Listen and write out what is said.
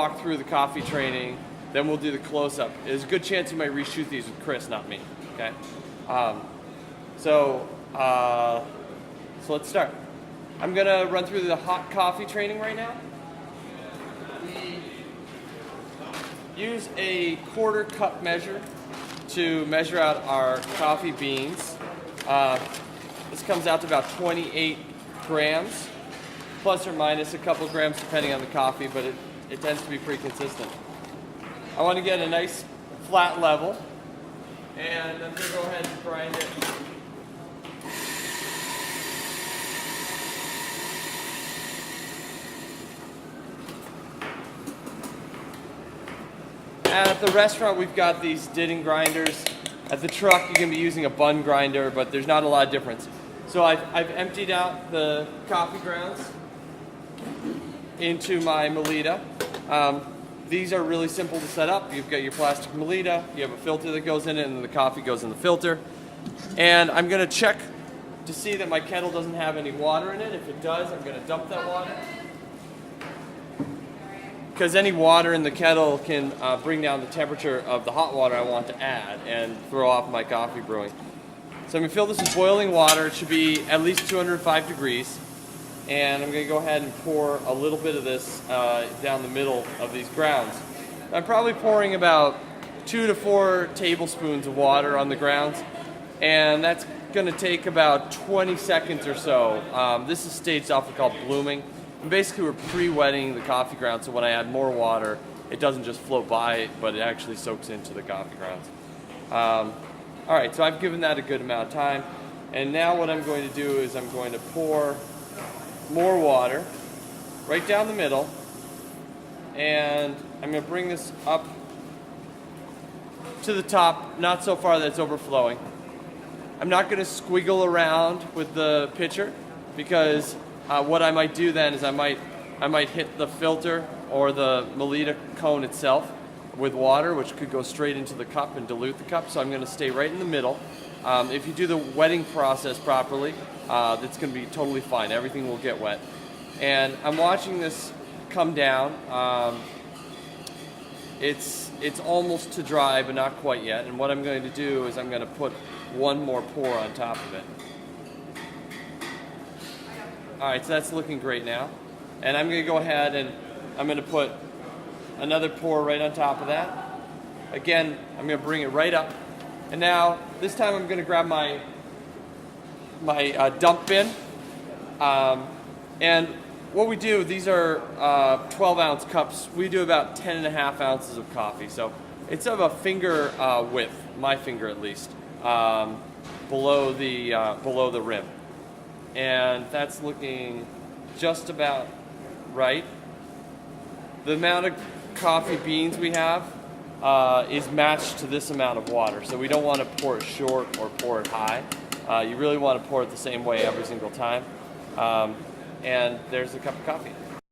walk through the coffee training, then we'll do the close-up. There's a good chance you might reshoot these with Chris, not me, okay? So let's start. I'm gonna run through the hot coffee training right now. We use a quarter cup measure to measure out our coffee beans. This comes out to about 28 grams, plus or minus a couple grams depending on the coffee, but it tends to be pretty consistent. I want to get a nice flat level, and I'm going to go ahead and grind it. At the restaurant, we've got these Didden grinders. At the truck, you can be using a bun grinder, but there's not a lot of difference. So I've emptied out the coffee grounds into my Melita. These are really simple to set up. You've got your plastic Melita, you have a filter that goes in it, and then the coffee goes in the filter. And I'm going to check to see that my kettle doesn't have any water in it. If it does, I'm going to dump that water, because any water in the kettle can bring down the temperature of the hot water I want to add and throw off my coffee brewing. So I'm going to fill this with boiling water. It should be at least 205 degrees. And I'm going to go ahead and pour a little bit of this down the middle of these grounds. I'm probably pouring about 2 to 4 tablespoons of water on the grounds, and that's going to take about 20 seconds or so. This is a stage alpha called blooming. And basically, we're pre-wetting the coffee grounds, so when I add more water, it doesn't just float by it, but it actually soaks into the coffee grounds. All right, so I've given that a good amount of time, and now what I'm going to do is I'm going to pour more water right down the middle, and I'm going to bring this up to the top, not so far that it's overflowing. I'm not going to squiggle around with the pitcher, because what I might do then is I might hit the filter or the Melita cone itself with water, which could go straight into the cup and dilute the cup. So I'm going to stay right in the middle. If you do the wetting process properly, it's going to be totally fine. Everything will get wet. And I'm watching this come down. It's almost to dry, but not quite yet. And what I'm going to do is I'm going to put one more pour on top of it. All right, so that's looking great now. And I'm going to go ahead and I'm going to put another pour right on top of that. Again, I'm going to bring it right up. And now, this time I'm going to grab my dump bin. And what we do, these are 12-ounce cups. We do about 10.5 ounces of coffee. So it's of a finger width, my finger at least, below the rim. And that's looking just about right. The amount of coffee beans we have is matched to this amount of water. So we don't want to pour it short or pour it high. You really want to pour it the same way every single time. And there's a cup of coffee.